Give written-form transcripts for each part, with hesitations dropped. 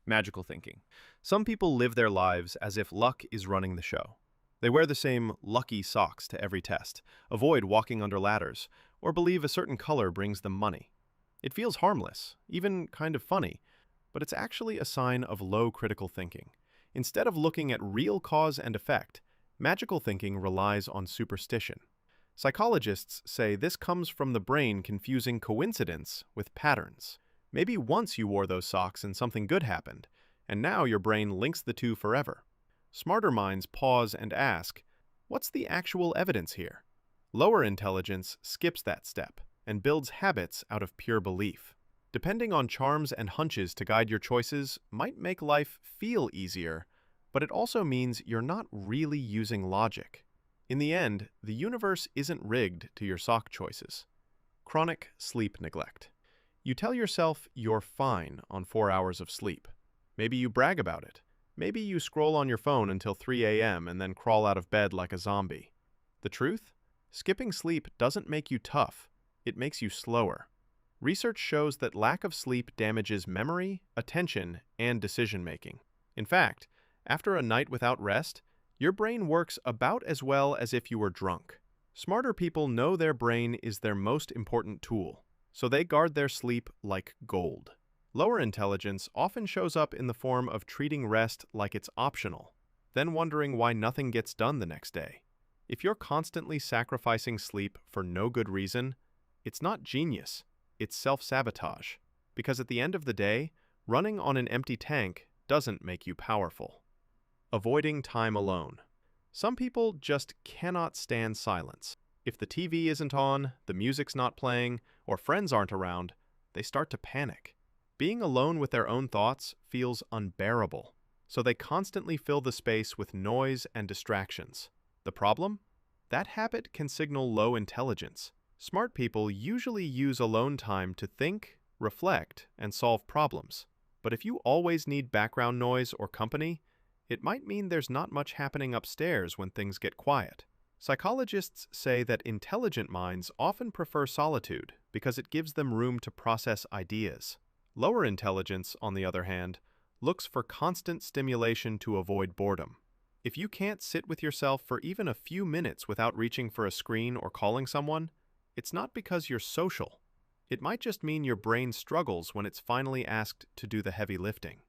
Magical thinking. Some people live their lives as if luck is running the show. They wear the same lucky socks to every test, avoid walking under ladders, or believe a certain color brings them money. It feels harmless, even kind of funny, but it's actually a sign of low critical thinking. Instead of looking at real cause and effect, magical thinking relies on superstition. Psychologists say this comes from the brain confusing coincidence with patterns. Maybe once you wore those socks and something good happened, and now your brain links the two forever. Smarter minds pause and ask, what's the actual evidence here? Lower intelligence skips that step and builds habits out of pure belief. Depending on charms and hunches to guide your choices might make life feel easier, but it also means you're not really using logic. In the end, the universe isn't rigged to your sock choices. Chronic sleep neglect. You tell yourself you're fine on 4 hours of sleep. Maybe you brag about it. Maybe you scroll on your phone until 3 a.m. and then crawl out of bed like a zombie. The truth? Skipping sleep doesn't make you tough. It makes you slower. Research shows that lack of sleep damages memory, attention, and decision-making. In fact, after a night without rest, your brain works about as well as if you were drunk. Smarter people know their brain is their most important tool, so they guard their sleep like gold. Lower intelligence often shows up in the form of treating rest like it's optional, then wondering why nothing gets done the next day. If you're constantly sacrificing sleep for no good reason, it's not genius, it's self-sabotage. Because at the end of the day, running on an empty tank doesn't make you powerful. Avoiding time alone. Some people just cannot stand silence. If the TV isn't on, the music's not playing, or friends aren't around, they start to panic. Being alone with their own thoughts feels unbearable, so they constantly fill the space with noise and distractions. The problem? That habit can signal low intelligence. Smart people usually use alone time to think, reflect, and solve problems. But if you always need background noise or company, it might mean there's not much happening upstairs when things get quiet. Psychologists say that intelligent minds often prefer solitude because it gives them room to process ideas. Lower intelligence, on the other hand, looks for constant stimulation to avoid boredom. If you can't sit with yourself for even a few minutes without reaching for a screen or calling someone, it's not because you're social. It might just mean your brain struggles when it's finally asked to do the heavy lifting.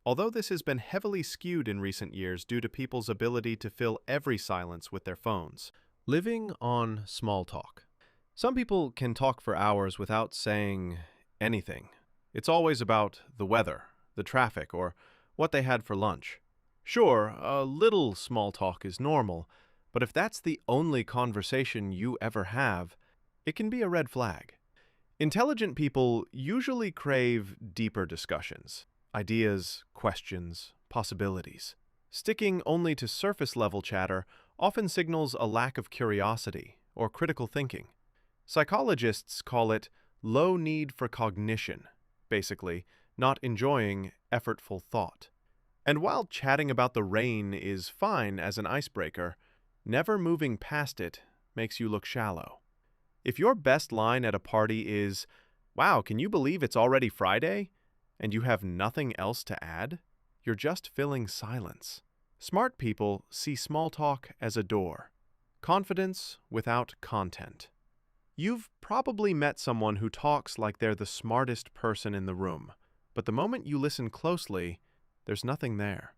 Although this has been heavily skewed in recent years due to people's ability to fill every silence with their phones. Living on small talk. Some people can talk for hours without saying anything. It's always about the weather, the traffic, or what they had for lunch. Sure, a little small talk is normal, but if that's the only conversation you ever have, it can be a red flag. Intelligent people usually crave deeper discussions. Ideas, questions, possibilities. Sticking only to surface-level chatter often signals a lack of curiosity or critical thinking. Psychologists call it low need for cognition, basically, not enjoying effortful thought. And while chatting about the rain is fine as an icebreaker, never moving past it makes you look shallow. If your best line at a party is, "Wow, can you believe it's already Friday?" and you have nothing else to add, you're just filling silence. Smart people see small talk as a door. Confidence without content. You've probably met someone who talks like they're the smartest person in the room, but the moment you listen closely, there's nothing there.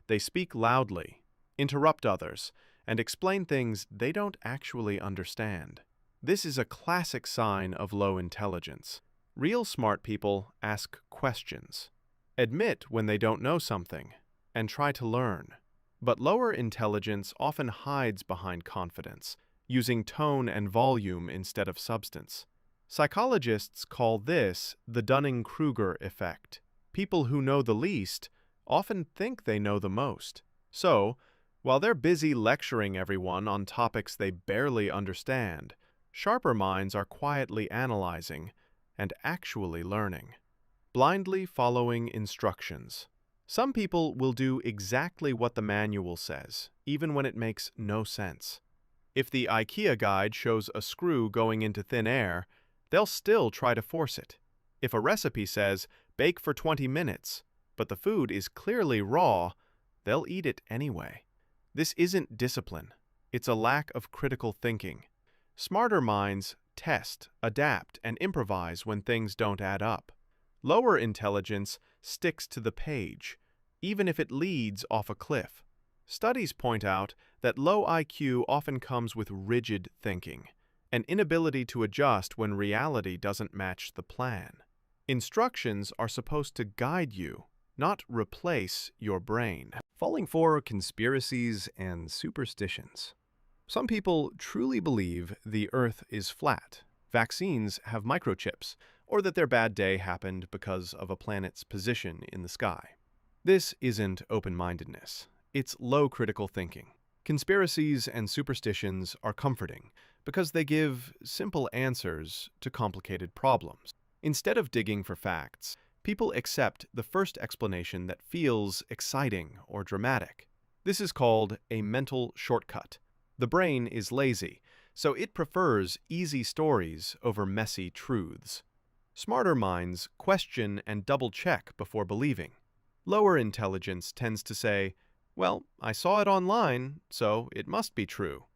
They speak loudly, interrupt others, and explain things they don't actually understand. This is a classic sign of low intelligence. Real smart people ask questions, admit when they don't know something, and try to learn. But lower intelligence often hides behind confidence, using tone and volume instead of substance. Psychologists call this the Dunning-Kruger effect. People who know the least often think they know the most. So, while they're busy lecturing everyone on topics they barely understand, sharper minds are quietly analyzing and actually learning, blindly following instructions. Some people will do exactly what the manual says, even when it makes no sense. If the IKEA guide shows a screw going into thin air, they'll still try to force it. If a recipe says, bake for 20 minutes, but the food is clearly raw, they'll eat it anyway. This isn't discipline. It's a lack of critical thinking. Smarter minds test, adapt, and improvise when things don't add up. Lower intelligence sticks to the page, even if it leads off a cliff. Studies point out that low IQ often comes with rigid thinking, an inability to adjust when reality doesn't match the plan. Instructions are supposed to guide you, not replace your brain. Falling for conspiracies and superstitions. Some people truly believe the Earth is flat, vaccines have microchips, or that their bad day happened because of a planet's position in the sky. This isn't open-mindedness. It's low critical thinking. Conspiracies and superstitions are comforting because they give simple answers to complicated problems. Instead of digging for facts, people accept the first explanation that feels exciting or dramatic. This is called a mental shortcut. The brain is lazy, so it prefers easy stories over messy truths. Smarter minds question and double-check before believing. Lower intelligence tends to say, "Well, I saw it online, so it must be true."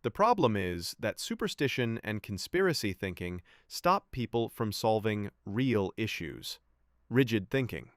The problem is that superstition and conspiracy thinking stop people from solving real issues. Rigid thinking.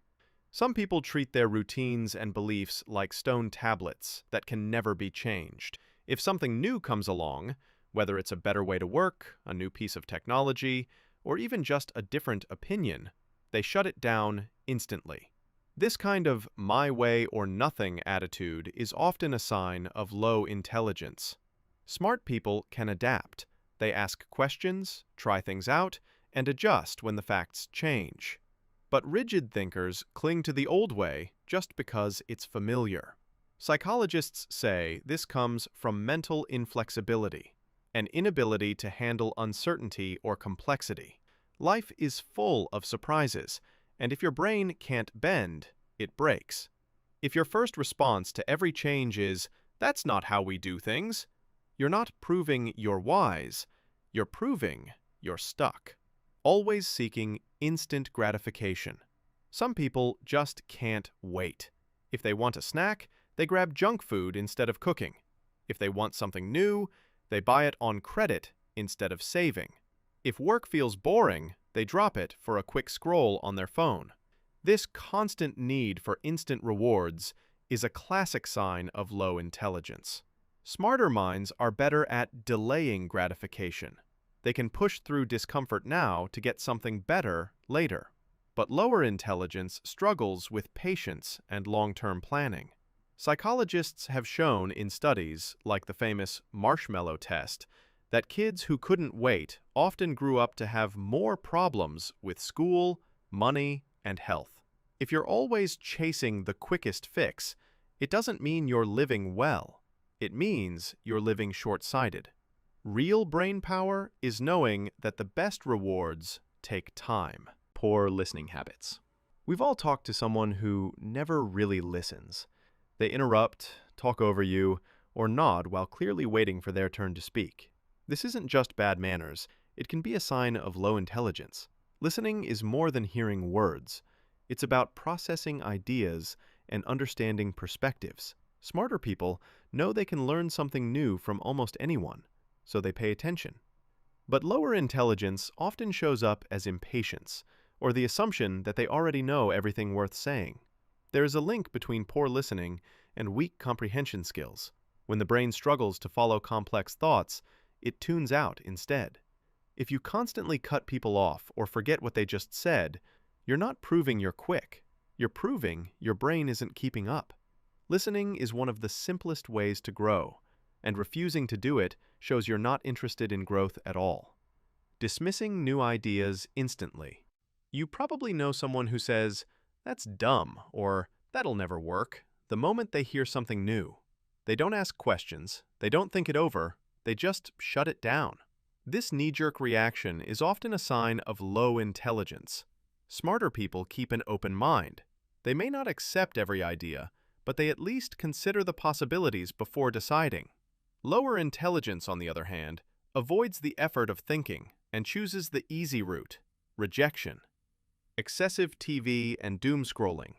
Some people treat their routines and beliefs like stone tablets that can never be changed. If something new comes along, whether it's a better way to work, a new piece of technology, or even just a different opinion, they shut it down instantly. This kind of my way or nothing attitude is often a sign of low intelligence. Smart people can adapt. They ask questions, try things out, and adjust when the facts change. But rigid thinkers cling to the old way just because it's familiar. Psychologists say this comes from mental inflexibility, an inability to handle uncertainty or complexity. Life is full of surprises, and if your brain can't bend, it breaks. If your first response to every change is, "That's not how we do things," you're not proving you're wise, you're proving you're stuck. Always seeking instant gratification. Some people just can't wait. If they want a snack, they grab junk food instead of cooking. If they want something new, they buy it on credit instead of saving. If work feels boring, they drop it for a quick scroll on their phone. This constant need for instant rewards is a classic sign of low intelligence. Smarter minds are better at delaying gratification. They can push through discomfort now to get something better later. But lower intelligence struggles with patience and long-term planning. Psychologists have shown in studies, like the famous marshmallow test, that kids who couldn't wait often grew up to have more problems with school, money, and health. If you're always chasing the quickest fix, it doesn't mean you're living well. It means you're living short-sighted. Real brain power is knowing that the best rewards take time. Poor listening habits. We've all talked to someone who never really listens. They interrupt, talk over you, or nod while clearly waiting for their turn to speak. This isn't just bad manners, it can be a sign of low intelligence. Listening is more than hearing words. It's about processing ideas and understanding perspectives. Smarter people know they can learn something new from almost anyone, so they pay attention. But lower intelligence often shows up as impatience, or the assumption that they already know everything worth saying. There is a link between poor listening and weak comprehension skills. When the brain struggles to follow complex thoughts, it tunes out instead. If you constantly cut people off or forget what they just said, you're not proving you're quick. You're proving your brain isn't keeping up. Listening is one of the simplest ways to grow, and refusing to do it shows you're not interested in growth at all. Dismissing new ideas instantly. You probably know someone who says, "That's dumb," or "That'll never work," the moment they hear something new. They don't ask questions, they don't think it over, they just shut it down. This knee-jerk reaction is often a sign of low intelligence. Smarter people keep an open mind. They may not accept every idea, but they at least consider the possibilities before deciding. Lower intelligence, on the other hand, avoids the effort of thinking and chooses the easy route, rejection. Excessive TV and doom scrolling.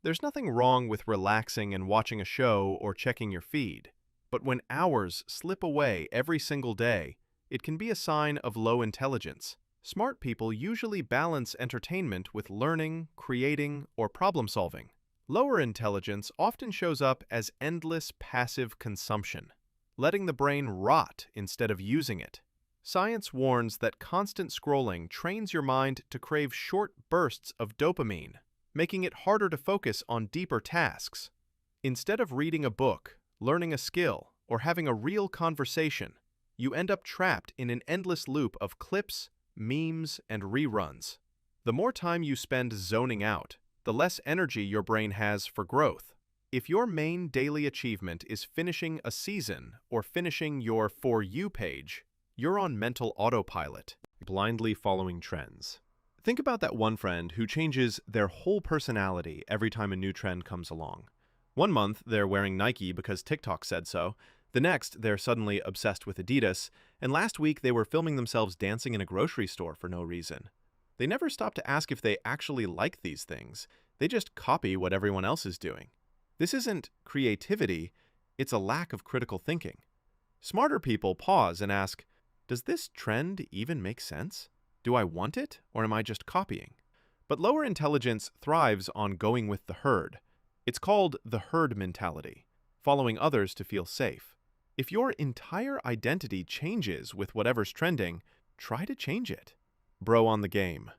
There's nothing wrong with relaxing and watching a show or checking your feed. But when hours slip away every single day, it can be a sign of low intelligence. Smart people usually balance entertainment with learning, creating, or problem-solving. Lower intelligence often shows up as endless passive consumption, letting the brain rot instead of using it. Science warns that constant scrolling trains your mind to crave short bursts of dopamine, making it harder to focus on deeper tasks. Instead of reading a book, learning a skill, or having a real conversation, you end up trapped in an endless loop of clips, memes, and reruns. The more time you spend zoning out, the less energy your brain has for growth. If your main daily achievement is finishing a season or finishing your For You page, you're on mental autopilot, blindly following trends. Think about that one friend who changes their whole personality every time a new trend comes along. One month, they're wearing Nike because TikTok said so. The next, they're suddenly obsessed with Adidas. And last week, they were filming themselves dancing in a grocery store for no reason. They never stop to ask if they actually like these things. They just copy what everyone else is doing. This isn't creativity, it's a lack of critical thinking. Smarter people pause and ask, does this trend even make sense? Do I want it, or am I just copying? But lower intelligence thrives on going with the herd. It's called the herd mentality, following others to feel safe. If your entire identity changes with whatever's trending, try to change it. Bro on the game.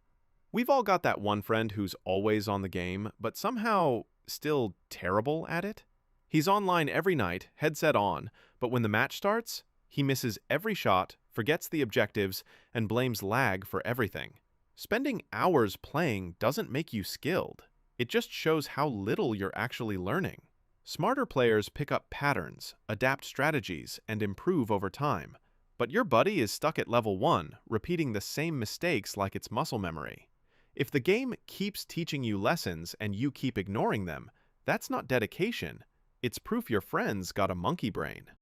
We've all got that one friend who's always on the game, but somehow still terrible at it. He's online every night, headset on, but when the match starts, he misses every shot, forgets the objectives, and blames lag for everything. Spending hours playing doesn't make you skilled. It just shows how little you're actually learning. Smarter players pick up patterns, adapt strategies, and improve over time. But your buddy is stuck at level 1, repeating the same mistakes like it's muscle memory. If the game keeps teaching you lessons and you keep ignoring them, that's not dedication. It's proof your friend's got a monkey brain.